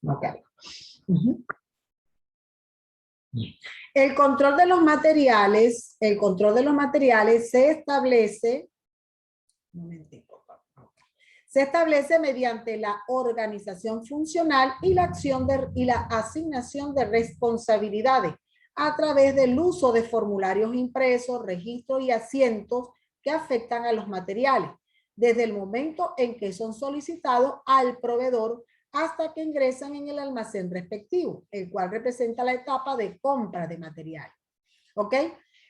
Ok. El control de los materiales, se establece, un momentico, se establece mediante la organización funcional y la asignación de responsabilidades a través del uso de formularios impresos, registros y asientos que afectan a los materiales, desde el momento en que son solicitados al proveedor hasta que ingresan en el almacén respectivo, el cual representa la etapa de compra de materiales. ¿Ok?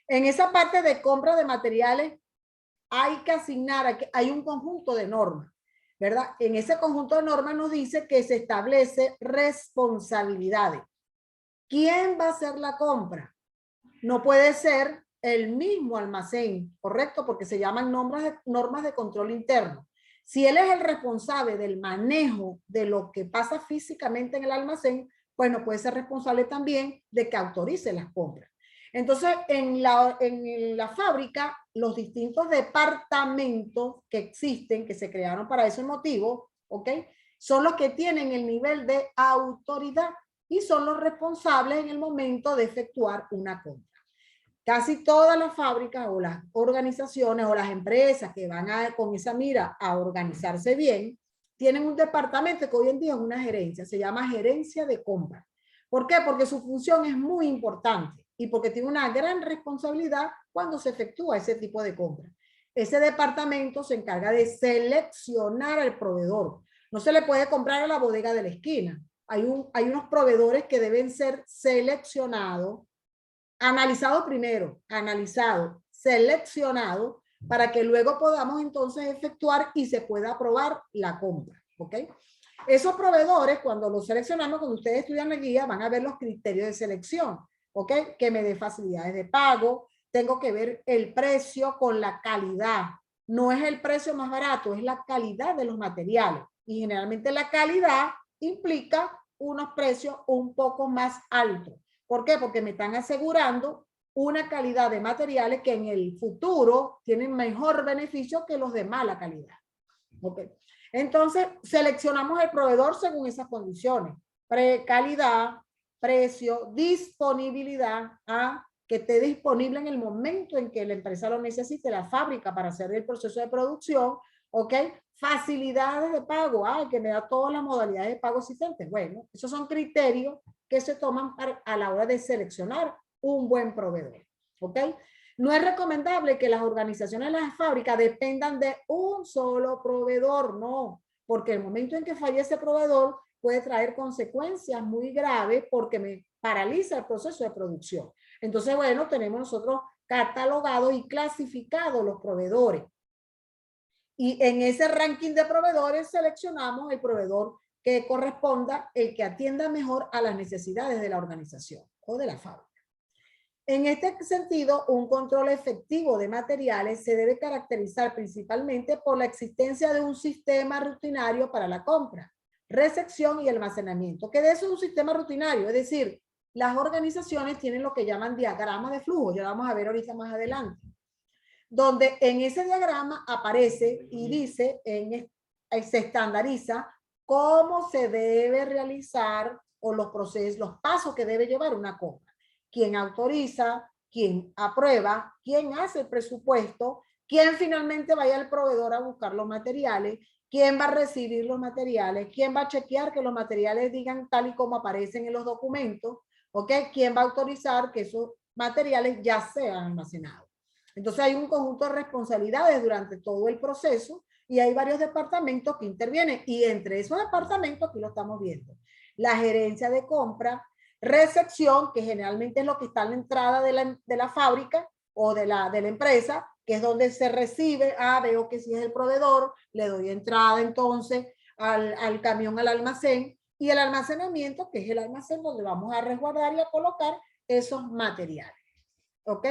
En esa parte de compra de materiales hay que asignar, hay un conjunto de normas, ¿verdad? En ese conjunto de normas nos dice que se establece responsabilidades. ¿Quién va a hacer la compra? No puede ser el mismo almacén, ¿correcto? Porque se llaman normas de control interno. Si él es el responsable del manejo de lo que pasa físicamente en el almacén, pues no puede ser responsable también de que autorice las compras. Entonces, en la fábrica, los distintos departamentos que existen, que se crearon para ese motivo, ¿ok? Son los que tienen el nivel de autoridad y son los responsables en el momento de efectuar una compra. Casi todas las fábricas o las organizaciones o las empresas que van con esa mira a organizarse bien, tienen un departamento que hoy en día es una gerencia, se llama gerencia de compra. ¿Por qué? Porque su función es muy importante y porque tiene una gran responsabilidad cuando se efectúa ese tipo de compra. Ese departamento se encarga de seleccionar al proveedor. No se le puede comprar a la bodega de la esquina. Hay unos proveedores que deben ser seleccionados, analizado primero, seleccionado, para que luego podamos entonces efectuar y se pueda aprobar la compra, ¿ok? Esos proveedores, cuando los seleccionamos, cuando ustedes estudian la guía, van a ver los criterios de selección, ¿ok? Que me dé facilidades de pago, tengo que ver el precio con la calidad. No es el precio más barato, es la calidad de los materiales. Y generalmente la calidad implica unos precios un poco más altos. ¿Por qué? Porque me están asegurando una calidad de materiales que en el futuro tienen mejor beneficio que los de mala calidad. ¿Okay? Entonces, seleccionamos el proveedor según esas condiciones. Calidad, precio, disponibilidad, que esté disponible en el momento en que la empresa lo necesite, la fábrica, para hacer el proceso de producción, ¿ok? Facilidades de pago, que me da todas las modalidades de pago existentes. Bueno, esos son criterios que se toman a la hora de seleccionar un buen proveedor, ¿ok? No es recomendable que las organizaciones de las fábricas dependan de un solo proveedor, no, porque el momento en que falle ese proveedor puede traer consecuencias muy graves porque me paraliza el proceso de producción. Entonces, bueno, tenemos nosotros catalogados y clasificados los proveedores. Y en ese ranking de proveedores seleccionamos el proveedor que corresponda, el que atienda mejor a las necesidades de la organización o de la fábrica. En este sentido, un control efectivo de materiales se debe caracterizar principalmente por la existencia de un sistema rutinario para la compra, recepción y almacenamiento. ¿Qué de eso es un sistema rutinario? Es decir, las organizaciones tienen lo que llaman diagrama de flujo, ya lo vamos a ver ahorita más adelante, donde en ese diagrama aparece y dice, se estandariza cómo se debe realizar o los procesos, los pasos que debe llevar una compra. Quién autoriza, quién aprueba, quién hace el presupuesto, quién finalmente vaya al proveedor a buscar los materiales, quién va a recibir los materiales, quién va a chequear que los materiales digan tal y como aparecen en los documentos, ¿ok? Quién va a autorizar que esos materiales ya sean almacenados. Entonces hay un conjunto de responsabilidades durante todo el proceso y hay varios departamentos que intervienen, y entre esos departamentos, aquí lo estamos viendo, la gerencia de compra, recepción, que generalmente es lo que está en la entrada de la fábrica o de la empresa, que es donde se recibe, veo que si es el proveedor, le doy entrada entonces al camión, al almacén, y el almacenamiento, que es el almacén donde vamos a resguardar y a colocar esos materiales. ¿Ok?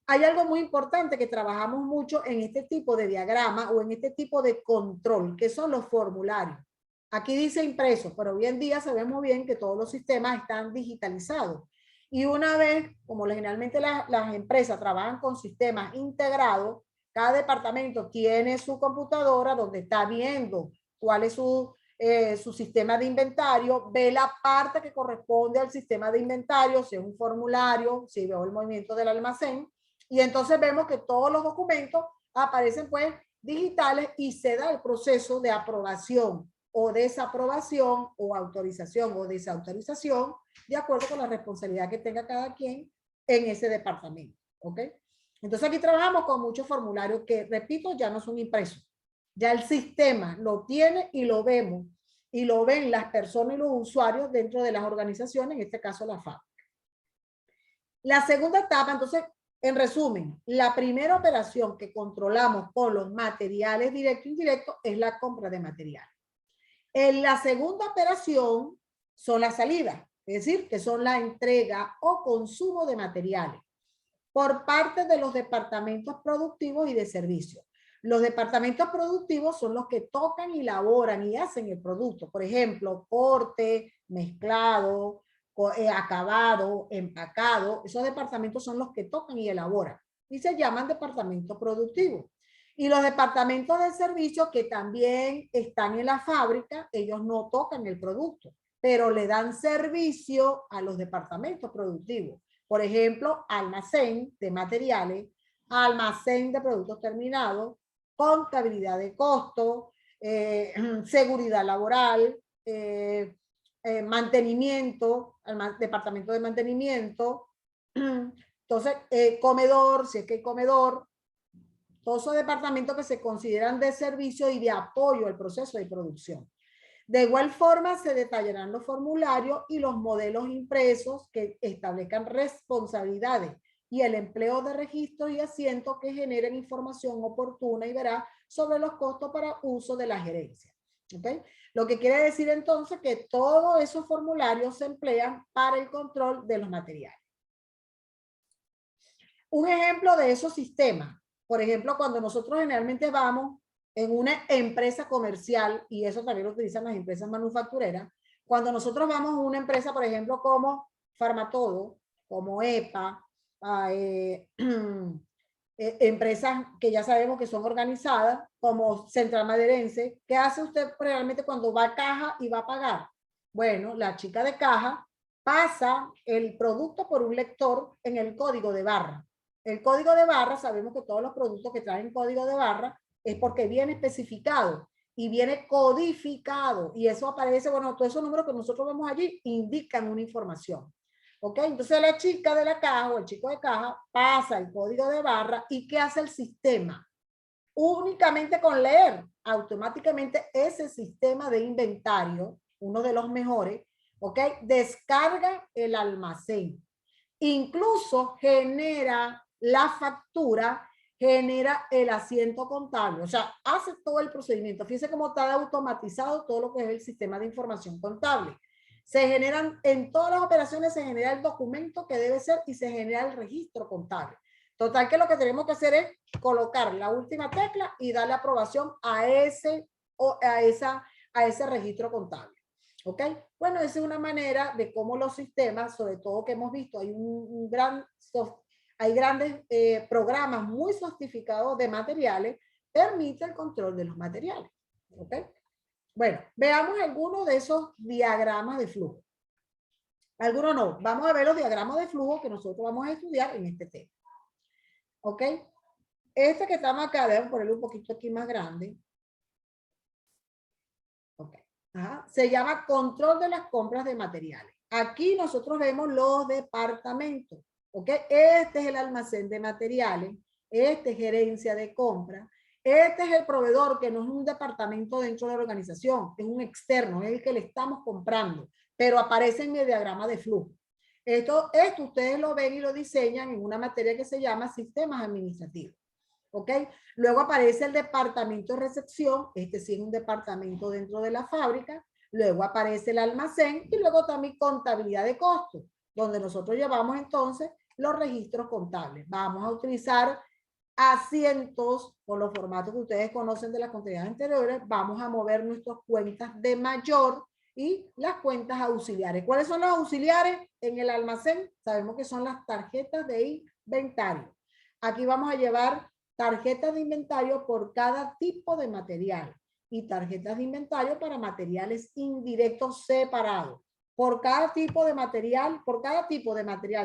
Hay algo muy importante que trabajamos mucho en este tipo de diagrama o en este tipo de control, que son los formularios. Aquí dice impreso, pero hoy en día sabemos bien que todos los sistemas están digitalizados. Y una vez, como generalmente las empresas trabajan con sistemas integrados, cada departamento tiene su computadora donde está viendo cuál es su sistema de inventario, ve la parte que corresponde al sistema de inventario, si es un formulario, si veo el movimiento del almacén, y entonces vemos que todos los documentos aparecen pues digitales y se da el proceso de aprobación o desaprobación o autorización o desautorización de acuerdo con la responsabilidad que tenga cada quien en ese departamento. ¿Ok? Entonces aquí trabajamos con muchos formularios que, repito, ya no son impresos. Ya el sistema lo tiene y lo vemos. Y lo ven las personas y los usuarios dentro de las organizaciones, en este caso la fábrica. La segunda etapa, entonces, en resumen, la primera operación que controlamos con los materiales directos e indirectos es la compra de materiales. En la segunda operación son las salidas, es decir, que son la entrega o consumo de materiales por parte de los departamentos productivos y de servicios. Los departamentos productivos son los que tocan y elaboran y hacen el producto. Por ejemplo, corte, mezclado, acabado, empacado. Esos departamentos son los que tocan y elaboran y se llaman departamentos productivos. Y los departamentos de servicio que también están en la fábrica, ellos no tocan el producto, pero le dan servicio a los departamentos productivos. Por ejemplo, almacén de materiales, almacén de productos terminados, contabilidad de costos, seguridad laboral, mantenimiento, departamento de mantenimiento, entonces comedor, si es que hay comedor, todos esos departamentos que se consideran de servicio y de apoyo al proceso de producción. De igual forma, se detallarán los formularios y los modelos impresos que establezcan responsabilidades y el empleo de registros y asientos que generen información oportuna y veraz sobre los costos para uso de la gerencia. ¿Okay? Lo que quiere decir entonces que todos esos formularios se emplean para el control de los materiales. Un ejemplo de esos sistemas, por ejemplo, cuando nosotros generalmente vamos en una empresa comercial, y eso también lo utilizan las empresas manufactureras, cuando nosotros vamos a una empresa, por ejemplo, como Farmatodo, como EPA, empresas que ya sabemos que son organizadas, como Central Maderense, ¿qué hace usted realmente cuando va a caja y va a pagar? Bueno, la chica de caja pasa el producto por un lector en el código de barra. El código de barra, sabemos que todos los productos que traen código de barra es porque viene especificado y viene codificado y eso aparece, bueno, todos esos números que nosotros vemos allí indican una información. ¿Ok? Entonces la chica de la caja o el chico de caja pasa el código de barra y ¿qué hace el sistema? Únicamente con leer, automáticamente ese sistema de inventario, uno de los mejores, ¿ok? Descarga el almacén. Incluso genera la factura, genera el asiento contable, o sea, hace todo el procedimiento. Fíjense cómo está automatizado todo lo que es el sistema de información contable. Se generan, en todas las operaciones se genera el documento que debe ser y se genera el registro contable. Total que lo que tenemos que hacer es colocar la última tecla y darle aprobación a ese registro contable. ¿Ok? Bueno, esa es una manera de cómo los sistemas, sobre todo que hemos visto, hay grandes programas muy sofisticados de materiales, permite el control de los materiales. ¿Ok? Bueno, veamos algunos de esos diagramas de flujo. Algunos no. Vamos a ver los diagramas de flujo que nosotros vamos a estudiar en este tema. ¿Ok? Este que estamos acá, debemos ponerlo un poquito aquí más grande. Ok. Ajá. Se llama control de las compras de materiales. Aquí nosotros vemos los departamentos. ¿Ok? Este es el almacén de materiales. Este es gerencia de compra. Este es el proveedor, que no es un departamento dentro de la organización, es un externo, es el que le estamos comprando, pero aparece en el diagrama de flujo. Esto ustedes lo ven y lo diseñan en una materia que se llama sistemas administrativos. ¿Ok? Luego aparece el departamento de recepción, este sí es un departamento dentro de la fábrica. Luego aparece el almacén y luego también contabilidad de costos, donde nosotros llevamos entonces los registros contables. Vamos a utilizar asientos con los formatos que ustedes conocen de las contabilidades anteriores. Vamos a mover nuestras cuentas de mayor y las cuentas auxiliares. ¿Cuáles son los auxiliares en el almacén? Sabemos que son las tarjetas de inventario. Aquí vamos a llevar tarjetas de inventario por cada tipo de material. y tarjetas de inventario para materiales indirectos separados. Por cada tipo de material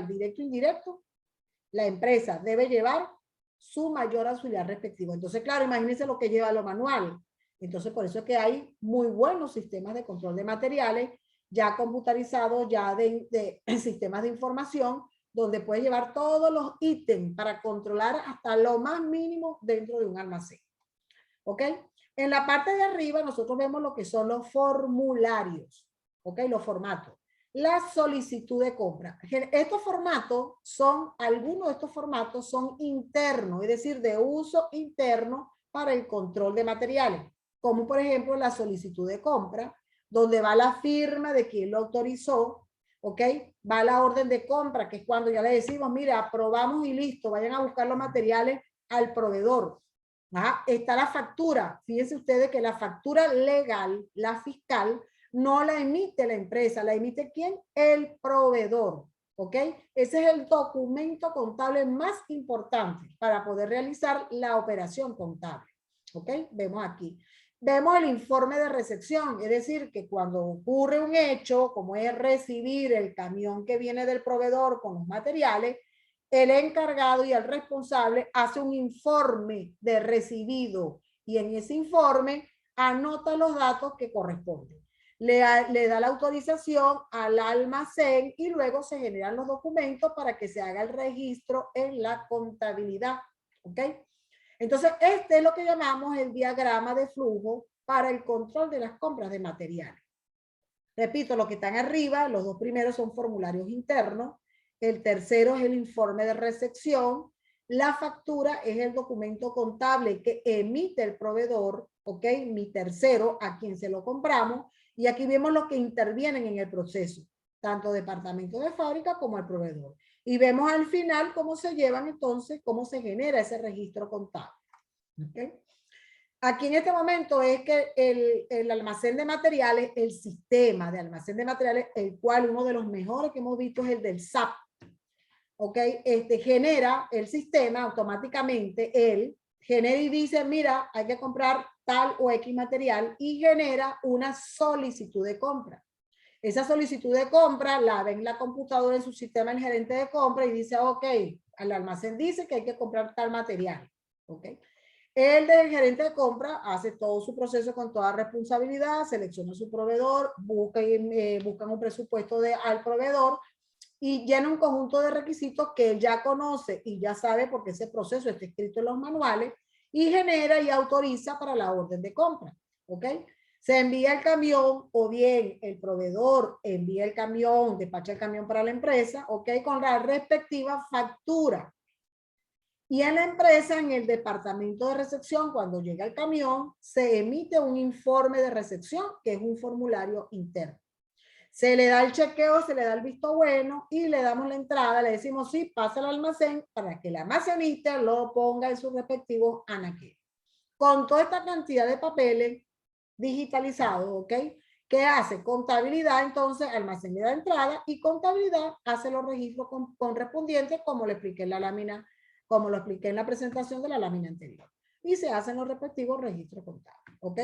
directo e indirecto, la empresa debe llevar su mayor auxiliar respectivo. Entonces, claro, imagínense lo que lleva lo manual. Entonces, por eso es que hay muy buenos sistemas de control de materiales, ya computarizados, ya de sistemas de información, donde puedes llevar todos los ítems para controlar hasta lo más mínimo dentro de un almacén. ¿Ok? En la parte de arriba nosotros vemos lo que son los formularios. ¿Ok? Los formatos. La solicitud de compra. Estos formatos son, algunos de estos formatos son internos, es decir, de uso interno para el control de materiales, como por ejemplo la solicitud de compra, donde va la firma de quien lo autorizó, ¿ok? Va la orden de compra, que es cuando ya le decimos, mira, aprobamos y listo, vayan a buscar los materiales al proveedor. Ajá. Está la factura. Fíjense ustedes que la factura legal, la fiscal, no la emite la empresa, la emite ¿quién? El proveedor, ¿ok? Ese es el documento contable más importante para poder realizar la operación contable, ¿ok? Vemos aquí. Vemos el informe de recepción, es decir, que cuando ocurre un hecho, como es recibir el camión que viene del proveedor con los materiales, el encargado y el responsable hace un informe de recibido y en ese informe anota los datos que corresponden. Le da la autorización al almacén y luego se generan los documentos para que se haga el registro en la contabilidad. ¿Ok? Entonces, este es lo que llamamos el diagrama de flujo para el control de las compras de materiales. Repito, lo que están arriba, los dos primeros son formularios internos, el tercero es el informe de recepción, la factura es el documento contable que emite el proveedor, ¿ok? Mi tercero, a quien se lo compramos, y aquí vemos los que intervienen en el proceso, tanto departamento de fábrica como el proveedor. Y vemos al final cómo se llevan entonces, cómo se genera ese registro contable. ¿Okay? Aquí en este momento es que el almacén de materiales, el sistema de almacén de materiales, el cual uno de los mejores que hemos visto es el del SAP. ¿Ok? Genera el sistema automáticamente, él genera y dice, mira, hay que comprar tal o X material y genera una solicitud de compra. Esa solicitud de compra la ve en la computadora en su sistema el gerente de compra y dice, ok, al almacén dice que hay que comprar tal material. ¿Ok? El del gerente de compra hace todo su proceso con toda responsabilidad, selecciona su proveedor, buscan un presupuesto al proveedor y llena un conjunto de requisitos que él ya conoce y ya sabe porque ese proceso está escrito en los manuales y genera y autoriza para la orden de compra. ¿Ok? Se envía el camión o bien el proveedor envía el camión, despacha el camión para la empresa, ¿ok? Con la respectiva factura. Y en la empresa, en el departamento de recepción, cuando llega el camión, se emite un informe de recepción, que es un formulario interno. Se le da el chequeo, se le da el visto bueno y le damos la entrada, le decimos sí, pasa al almacén para que el almacenista lo ponga en su respectivo anaquel. Con toda esta cantidad de papeles digitalizados, ¿ok? ¿Qué hace? Contabilidad, entonces, almacén le da entrada y contabilidad hace los registros correspondientes, como le expliqué en la lámina, como lo expliqué en la presentación de la lámina anterior. Y se hacen los respectivos registros contables, ¿ok?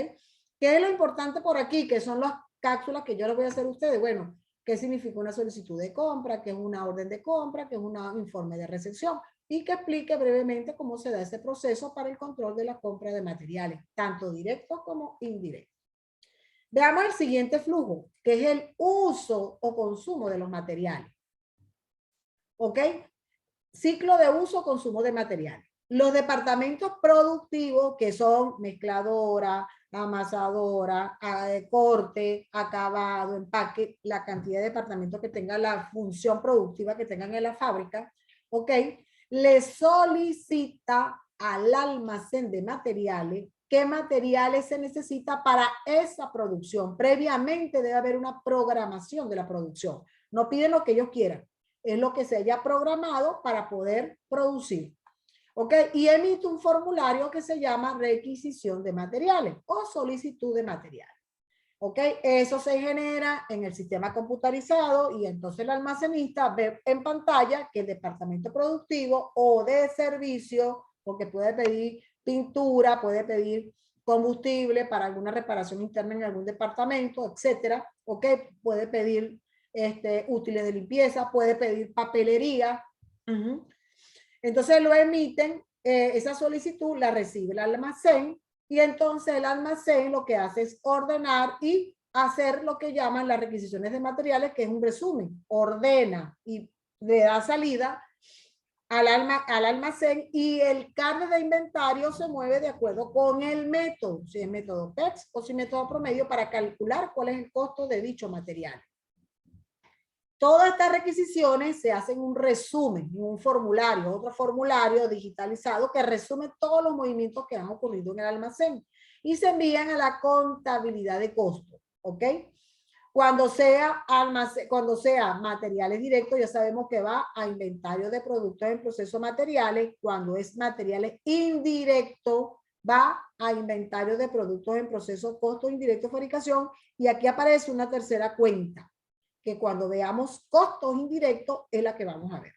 ¿Qué es lo importante por aquí? Que son las cápsulas que yo les voy a hacer a ustedes. Bueno, ¿qué significa una solicitud de compra? ¿Qué es una orden de compra? ¿Qué es un informe de recepción? Y que explique brevemente cómo se da ese proceso para el control de la compra de materiales, tanto directos como indirectos. Veamos el siguiente flujo, que es el uso o consumo de los materiales. ¿Ok? Ciclo de uso o consumo de materiales. Los departamentos productivos, que son mezcladora, amasadora, corte, acabado, empaque, la cantidad de departamentos que tengan la función productiva que tengan en la fábrica, ¿ok? Le solicita al almacén de materiales qué materiales se necesita para esa producción. Previamente debe haber una programación de la producción. No piden lo que ellos quieran, es lo que se haya programado para poder producir. ¿Ok? Y emite un formulario que se llama requisición de materiales o solicitud de materiales. ¿Ok? Eso se genera en el sistema computarizado y entonces el almacenista ve en pantalla que el departamento productivo o de servicio, porque puede pedir pintura, puede pedir combustible para alguna reparación interna en algún departamento, etcétera, ¿ok? Puede pedir útiles de limpieza, puede pedir papelería. Entonces lo emiten, esa solicitud la recibe el almacén y entonces el almacén lo que hace es ordenar y hacer lo que llaman las requisiciones de materiales, que es un resumen, ordena y le da salida al almacén y el cargo de inventario se mueve de acuerdo con el método, si es método PEX o si es método promedio, para calcular cuál es el costo de dicho material. Todas estas requisiciones se hacen un resumen, un formulario, otro formulario digitalizado que resume todos los movimientos que han ocurrido en el almacén y se envían a la contabilidad de costos, ¿ok? Cuando sea materiales directos, ya sabemos que va a inventario de productos en proceso materiales. Cuando es materiales indirectos, va a inventario de productos en proceso costo indirecto de fabricación. Y aquí aparece una tercera cuenta, que cuando veamos costos indirectos es la que vamos a ver.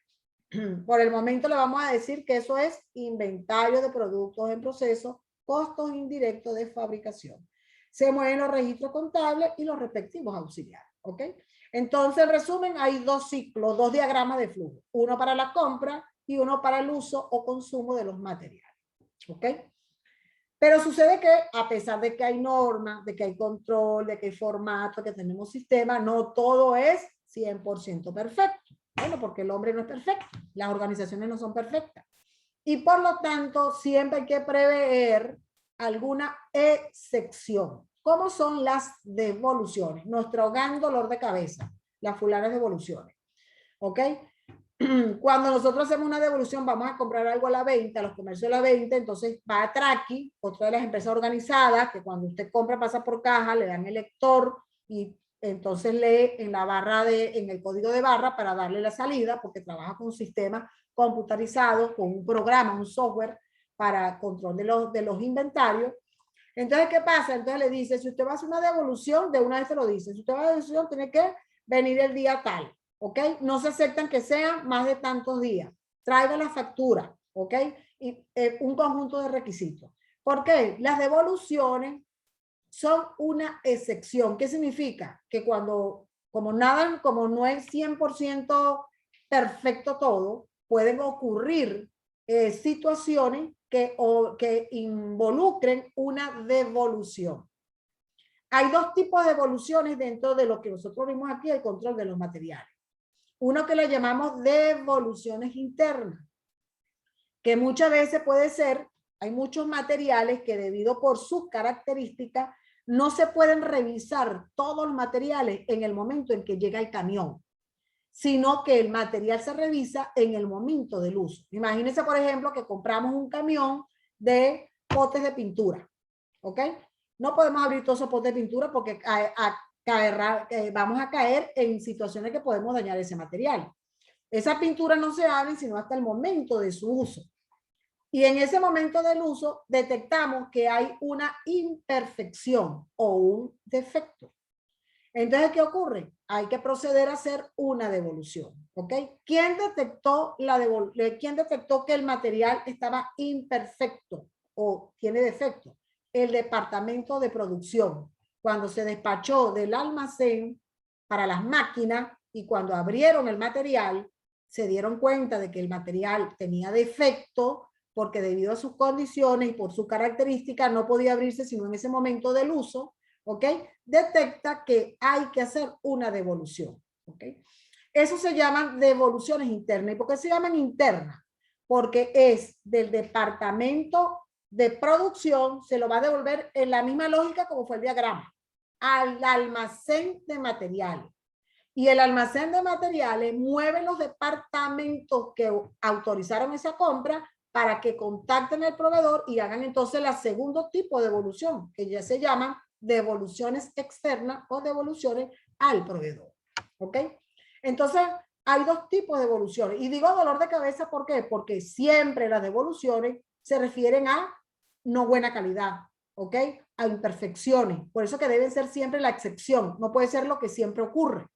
Por el momento le vamos a decir que eso es inventario de productos en proceso, costos indirectos de fabricación. Se mueven los registros contables y los respectivos auxiliares, ¿ok? Entonces, en resumen, hay dos ciclos, dos diagramas de flujo, uno para la compra y uno para el uso o consumo de los materiales, ¿ok? Pero sucede que a pesar de que hay normas, de que hay control, de que hay formato, que tenemos sistema, no todo es 100% perfecto. Bueno, porque el hombre no es perfecto, las organizaciones no son perfectas. Y por lo tanto, siempre hay que prever alguna excepción. ¿Cómo son las devoluciones? Nuestro gran dolor de cabeza, las fulanas devoluciones. ¿Ok? Cuando nosotros hacemos una devolución, vamos a comprar algo a la venta, a los comercios a la venta, entonces va a Traki, otra de las empresas organizadas, que cuando usted compra pasa por caja, le dan el lector y entonces lee en la barra en el código de barra para darle la salida, porque trabaja con un sistema computarizado, con un programa, un software para control de los inventarios. Entonces, ¿qué pasa? Entonces le dice, si usted va a hacer una devolución, de una vez se lo dice, si usted va a hacer una devolución, tiene que venir el día tal, ¿ok? No se aceptan que sean más de tantos días. Traiga la factura, ¿ok? Y un conjunto de requisitos. ¿Por qué? Las devoluciones son una excepción. ¿Qué significa? Que como no es 100% perfecto todo, pueden ocurrir situaciones que involucren una devolución. Hay dos tipos de devoluciones dentro de lo que nosotros vimos aquí, el control de los materiales. Uno que le llamamos devoluciones internas, que muchas veces puede ser, hay muchos materiales que debido por sus características no se pueden revisar todos los materiales en el momento en que llega el camión, sino que el material se revisa en el momento del uso. Imagínense, por ejemplo, que compramos un camión de potes de pintura, ¿ok? No podemos abrir todos esos potes de pintura porque vamos a caer en situaciones que podemos dañar ese material. Esa pintura no se abre sino hasta el momento de su uso. Y en ese momento del uso detectamos que hay una imperfección o un defecto. Entonces, ¿qué ocurre? Hay que proceder a hacer una devolución, ¿ok? ¿Quién detectó que el material estaba imperfecto o tiene defecto? El departamento de producción. Cuando se despachó del almacén para las máquinas y cuando abrieron el material, se dieron cuenta de que el material tenía defecto porque debido a sus condiciones y por sus características no podía abrirse sino en ese momento del uso, ¿ok? Detecta que hay que hacer una devolución, ¿ok? Eso se llaman devoluciones internas. ¿Y por qué se llaman internas? Porque es del departamento de producción, se lo va a devolver en la misma lógica como fue el diagrama, al almacén de materiales. Y el almacén de materiales mueve los departamentos que autorizaron esa compra para que contacten al proveedor y hagan entonces el segundo tipo de devolución, que ya se llaman devoluciones externas o devoluciones al proveedor. ¿Ok? Entonces, hay dos tipos de devoluciones. Y digo dolor de cabeza, ¿por qué? Porque siempre las devoluciones se refieren a no buena calidad, ¿ok? A imperfecciones. Por eso que deben ser siempre la excepción. No puede ser lo que siempre ocurre.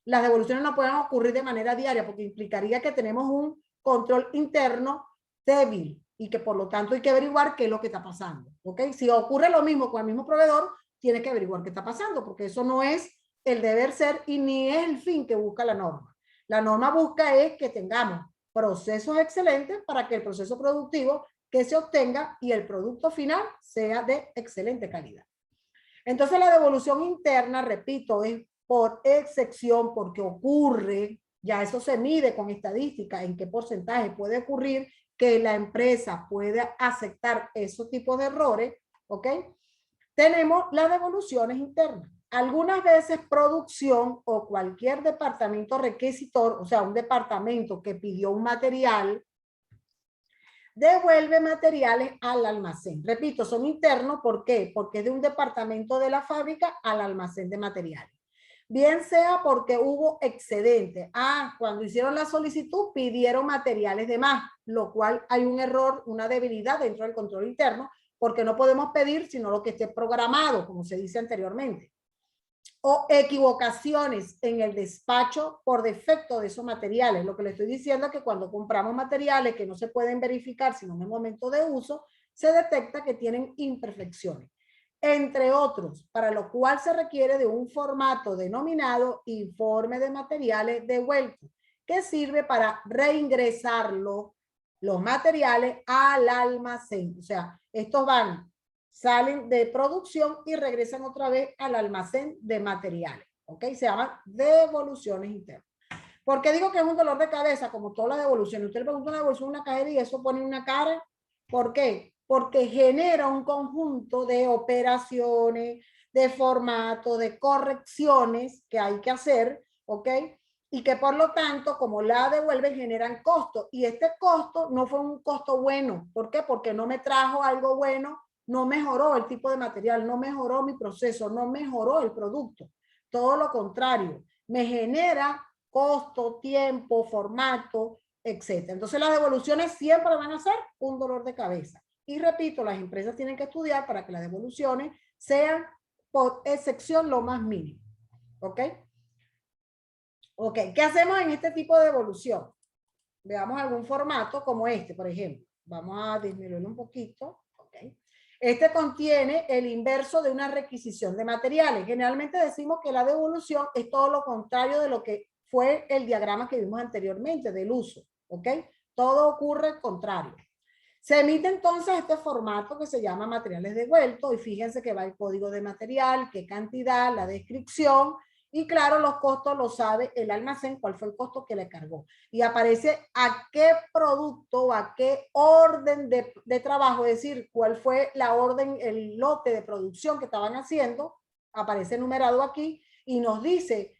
Las devoluciones no pueden ocurrir de manera diaria porque implicaría que tenemos un control interno débil, y que por lo tanto hay que averiguar qué es lo que está pasando, ¿ok? Si ocurre lo mismo con el mismo proveedor, tiene que averiguar qué está pasando, porque eso no es el deber ser y ni es el fin que busca la norma. La norma busca es que tengamos procesos excelentes para que el proceso productivo que se obtenga y el producto final sea de excelente calidad. Entonces la devolución interna, repito, es por excepción porque ocurre, ya eso se mide con estadística, en qué porcentaje puede ocurrir que la empresa pueda aceptar esos tipos de errores, ¿ok? Tenemos las devoluciones internas. Algunas veces producción o cualquier departamento requisitor, o sea, un departamento que pidió un material, devuelve materiales al almacén. Repito, son internos, ¿por qué? Porque es de un departamento de la fábrica al almacén de materiales. Bien sea porque hubo excedente. Cuando hicieron la solicitud pidieron materiales de más, lo cual hay un error, una debilidad dentro del control interno, porque no podemos pedir sino lo que esté programado, como se dice anteriormente. O equivocaciones en el despacho por defecto de esos materiales. Lo que le estoy diciendo es que cuando compramos materiales que no se pueden verificar sino en el momento de uso, se detecta que tienen imperfecciones, entre otros, para lo cual se requiere de un formato denominado informe de materiales devueltos, que sirve para reingresarlo, los materiales al almacén. O sea, estos salen de producción y regresan otra vez al almacén de materiales. ¿Ok? Se llaman devoluciones internas. ¿Por qué digo que es un dolor de cabeza? Como todas las devoluciones. Usted le pregunta una devolución a una cajera y eso pone una cara. ¿Por qué? Porque genera un conjunto de operaciones, de formato, de correcciones que hay que hacer, ¿ok? Y que por lo tanto, como la devuelven, generan costo. Y este costo no fue un costo bueno. ¿Por qué? Porque no me trajo algo bueno, no mejoró el tipo de material, no mejoró mi proceso, no mejoró el producto. Todo lo contrario, me genera costo, tiempo, formato, etc. Entonces las devoluciones siempre van a ser un dolor de cabeza. Y repito, las empresas tienen que estudiar para que las devoluciones sean por excepción lo más mínimo. ¿Ok? Ok, ¿qué hacemos en este tipo de devolución? Veamos algún formato como este, por ejemplo. Vamos a disminuirlo un poquito. Ok. Este contiene el inverso de una requisición de materiales. Generalmente decimos que la devolución es todo lo contrario de lo que fue el diagrama que vimos anteriormente del uso. ¿Ok? Todo ocurre contrario. Se emite entonces este formato que se llama materiales devueltos y fíjense que va el código de material, qué cantidad, la descripción y claro, los costos lo sabe el almacén, cuál fue el costo que le cargó. Y aparece a qué producto o a qué orden de trabajo, es decir, cuál fue la orden, el lote de producción que estaban haciendo, aparece numerado aquí y nos dice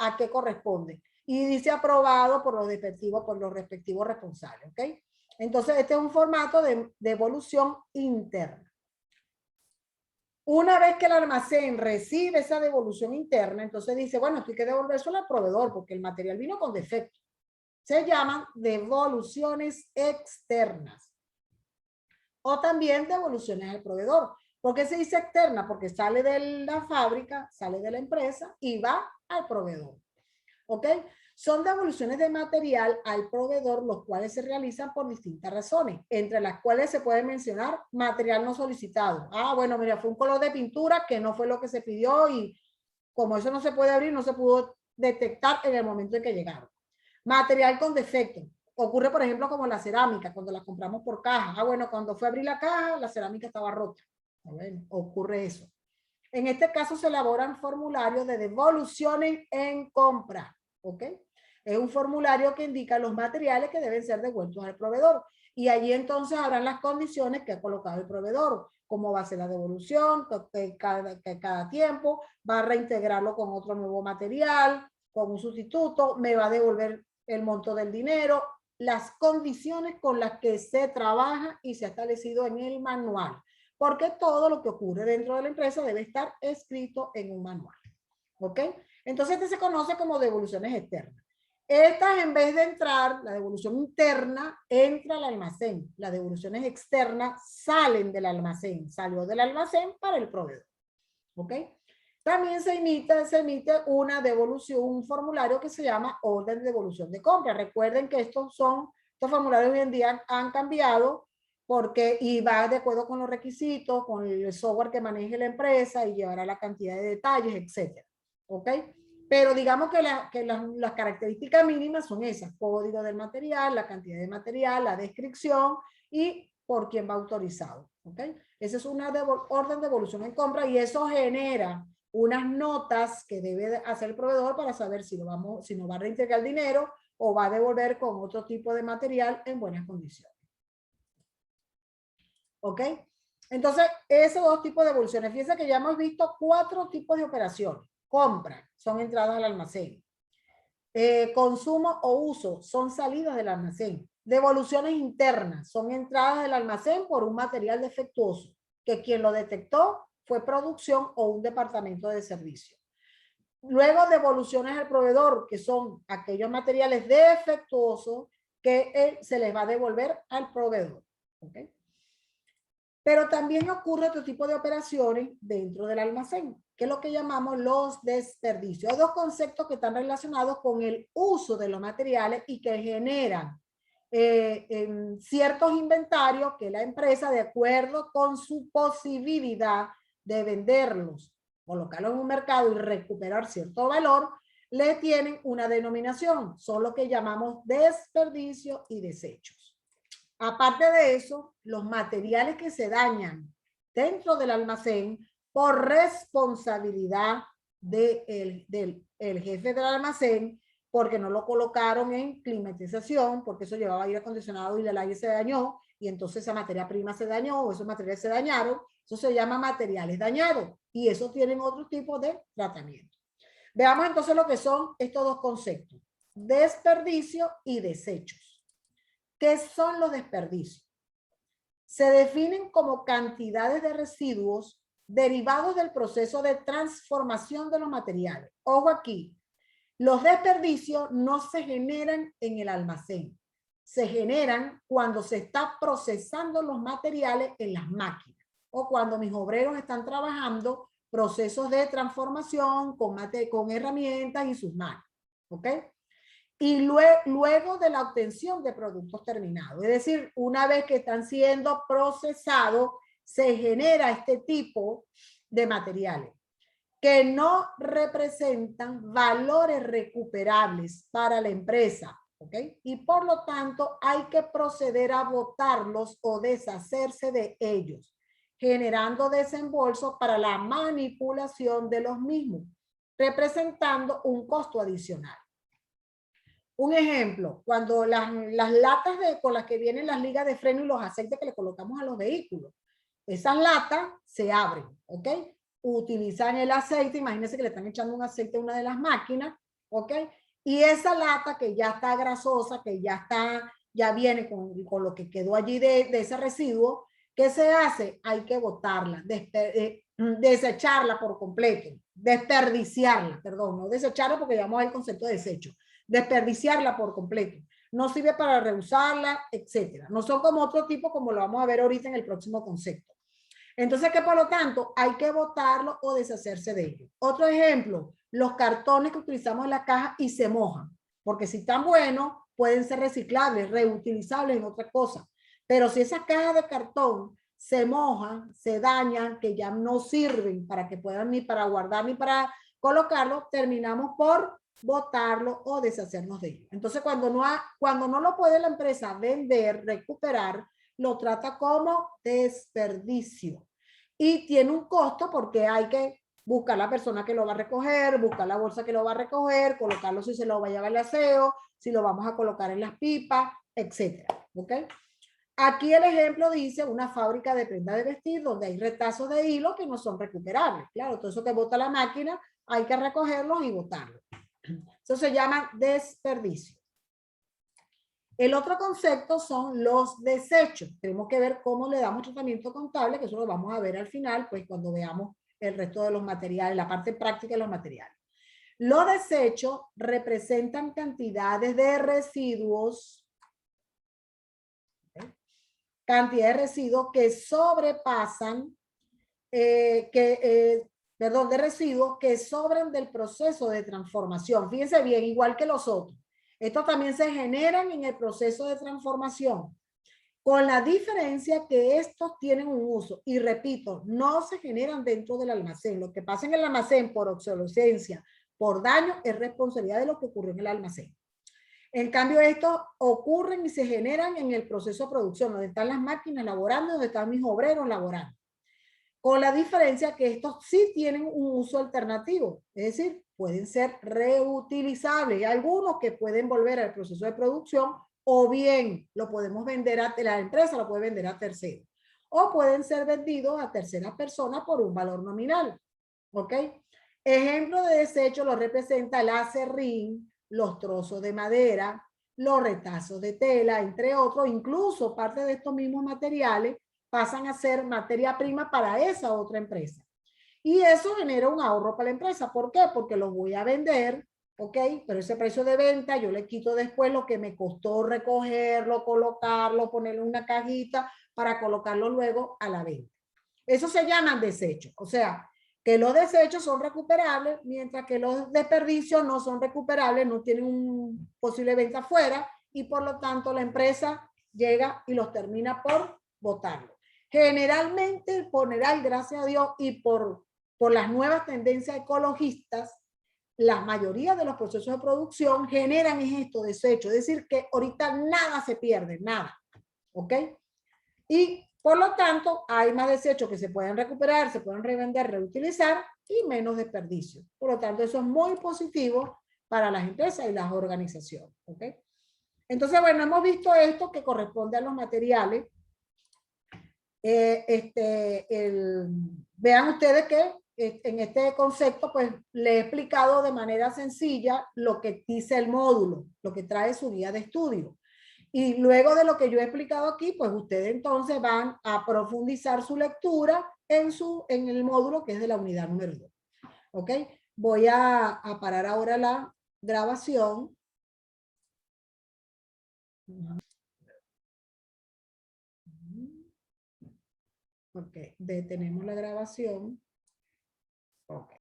a qué corresponde. Y dice aprobado por los respectivos responsables, ¿ok? Entonces, este es un formato de devolución interna. Una vez que el almacén recibe esa devolución interna, entonces dice, bueno, esto hay que devolvérselo al proveedor porque el material vino con defecto. Se llaman devoluciones externas. O también devoluciones al proveedor. ¿Por qué se dice externa? Porque sale de la fábrica, sale de la empresa y va al proveedor. ¿Ok? Son devoluciones de material al proveedor, los cuales se realizan por distintas razones, entre las cuales se puede mencionar material no solicitado. Bueno, mira, fue un color de pintura que no fue lo que se pidió y como eso no se puede abrir, no se pudo detectar en el momento en que llegaron. Material con defecto. Ocurre, por ejemplo, como la cerámica, cuando la compramos por caja. Bueno, cuando fue a abrir la caja, la cerámica estaba rota. Bueno, ocurre eso. En este caso se elaboran formularios de devoluciones en compra, ¿ok? Es un formulario que indica los materiales que deben ser devueltos al proveedor. Y allí entonces habrán las condiciones que ha colocado el proveedor, cómo va a ser la devolución, que cada tiempo va a reintegrarlo con otro nuevo material, con un sustituto, me va a devolver el monto del dinero, las condiciones con las que se trabaja y se ha establecido en el manual. Porque todo lo que ocurre dentro de la empresa debe estar escrito en un manual. ¿Ok? Entonces, este se conoce como devoluciones externas. Estas, en vez de entrar, la devolución interna entra al almacén. Las devoluciones externas salen del almacén. Salió del almacén para el proveedor. ¿Ok? También se emite una devolución, un formulario que se llama orden de devolución de compra. Recuerden que estos formularios hoy en día han cambiado. y va de acuerdo con los requisitos, con el software que maneje la empresa y llevará la cantidad de detalles, etcétera. ¿Ok? Pero digamos que las características mínimas son esas: código del material, la cantidad de material, la descripción y por quién va autorizado. ¿Ok? Esa es una orden de devolución en compra y eso genera unas notas que debe hacer el proveedor para saber si nos va a reintegrar el dinero o va a devolver con otro tipo de material en buenas condiciones. ¿Ok? Entonces, esos dos tipos de devoluciones. Fíjense que ya hemos visto 4 tipos de operaciones. Compra, son entradas al almacén. Consumo o uso, son salidas del almacén. Devoluciones internas, son entradas del almacén por un material defectuoso, que quien lo detectó fue producción o un departamento de servicio. Luego, devoluciones al proveedor, que son aquellos materiales defectuosos que se les va a devolver al proveedor. ¿Ok? Pero también ocurre otro tipo de operaciones dentro del almacén, que es lo que llamamos los desperdicios. Hay 2 conceptos que están relacionados con el uso de los materiales y que generan ciertos inventarios que la empresa, de acuerdo con su posibilidad de venderlos, colocarlos en un mercado y recuperar cierto valor, le tienen una denominación. Son lo que llamamos desperdicio y desechos. Aparte de eso, los materiales que se dañan dentro del almacén por responsabilidad del jefe del almacén, porque no lo colocaron en climatización, porque eso llevaba aire acondicionado y el aire se dañó, y entonces esa materia prima se dañó o esos materiales se dañaron, eso se llama materiales dañados, y eso tienen otro tipo de tratamiento. Veamos entonces lo que son estos 2 conceptos: desperdicio y desechos. ¿Qué son los desperdicios? Se definen como cantidades de residuos derivados del proceso de transformación de los materiales. Ojo aquí, los desperdicios no se generan en el almacén, se generan cuando se está procesando los materiales en las máquinas o cuando mis obreros están trabajando procesos de transformación con herramientas y sus manos. ¿Ok? Y luego de la obtención de productos terminados. Es decir, una vez que están siendo procesados, se genera este tipo de materiales que no representan valores recuperables para la empresa. ¿Ok? Y por lo tanto hay que proceder a botarlos o deshacerse de ellos, generando desembolsos para la manipulación de los mismos, representando un costo adicional. Un ejemplo, cuando las latas con las que vienen las ligas de freno y los aceites que le colocamos a los vehículos, esas latas se abren, ¿ok? Utilizan el aceite, imagínense que le están echando un aceite a una de las máquinas, ¿ok? Y esa lata que ya está grasosa, que ya viene con lo que quedó allí de ese residuo, ¿qué se hace? Hay que botarla, desecharla por completo, desperdiciarla, perdón, no desecharla porque llamamos el concepto de desecho. Desperdiciarla por completo. No sirve para reusarla, etcétera. No son como otro tipo, como lo vamos a ver ahorita en el próximo concepto. Entonces, que por lo tanto, hay que botarlo o deshacerse de ellos. Otro ejemplo, los cartones que utilizamos en la caja y se mojan, porque si están buenos, pueden ser reciclables, reutilizables en otra cosa. Pero si esas cajas de cartón se mojan, se dañan, que ya no sirven para que puedan ni para guardar ni para colocarlo, terminamos por botarlo o deshacernos de ello. Entonces, cuando no lo puede la empresa vender, recuperar, lo trata como desperdicio. Y tiene un costo porque hay que buscar la persona que lo va a recoger, buscar la bolsa que lo va a recoger, colocarlo si se lo va a llevar el aseo, si lo vamos a colocar en las pipas, etcétera. ¿Ok? Aquí el ejemplo dice una fábrica de prenda de vestir donde hay retazos de hilo que no son recuperables. Claro, todo eso que bota la máquina hay que recogerlos y botarlos. Eso se llama desperdicio. El otro concepto son los desechos. Tenemos que ver cómo le damos tratamiento contable, que eso lo vamos a ver al final, pues cuando veamos el resto de los materiales, la parte práctica de los materiales. Los desechos representan cantidades de residuos, que sobrepasan, de residuos que sobran del proceso de transformación. Fíjense bien, igual que los otros. Estos también se generan en el proceso de transformación con la diferencia que estos tienen un uso. Y repito, no se generan dentro del almacén. Lo que pasa en el almacén por obsolescencia, por daño, es responsabilidad de lo que ocurrió en el almacén. En cambio, estos ocurren y se generan en el proceso de producción, donde están las máquinas laborando, donde están mis obreros laborando. Con la diferencia que estos sí tienen un uso alternativo, es decir, pueden ser reutilizables. Hay algunos que pueden volver al proceso de producción o bien lo podemos vender a la empresa, lo puede vender a terceros. O pueden ser vendidos a terceras personas por un valor nominal. ¿Ok? Ejemplo de desecho lo representa el acerrín, los trozos de madera, los retazos de tela, entre otros. Incluso parte de estos mismos materiales pasan a ser materia prima para esa otra empresa. Y eso genera un ahorro para la empresa. ¿Por qué? Porque los voy a vender, ¿ok? Pero ese precio de venta yo le quito después lo que me costó recogerlo, colocarlo, ponerlo en una cajita para colocarlo luego a la venta. Eso se llaman desechos. O sea, que los desechos son recuperables, mientras que los desperdicios no son recuperables, no tienen un posible venta afuera y por lo tanto la empresa llega y los termina por botarlo. Generalmente, por general, gracias a Dios, y por las nuevas tendencias ecologistas, la mayoría de los procesos de producción generan estos desechos. Es decir, que ahorita nada se pierde, nada. ¿Ok? Y por lo tanto, hay más desechos que se pueden recuperar, se pueden revender, reutilizar y menos desperdicio. Por lo tanto, eso es muy positivo para las empresas y las organizaciones. ¿Ok? Entonces, bueno, hemos visto esto que corresponde a los materiales. Vean ustedes que en este concepto, pues le he explicado de manera sencilla lo que dice el módulo, lo que trae su guía de estudio. Y luego de lo que yo he explicado aquí, pues ustedes entonces van a profundizar su lectura en el módulo que es de la unidad número 2. ¿Ok? Voy a parar ahora la grabación. Ok, detenemos la grabación. Ok.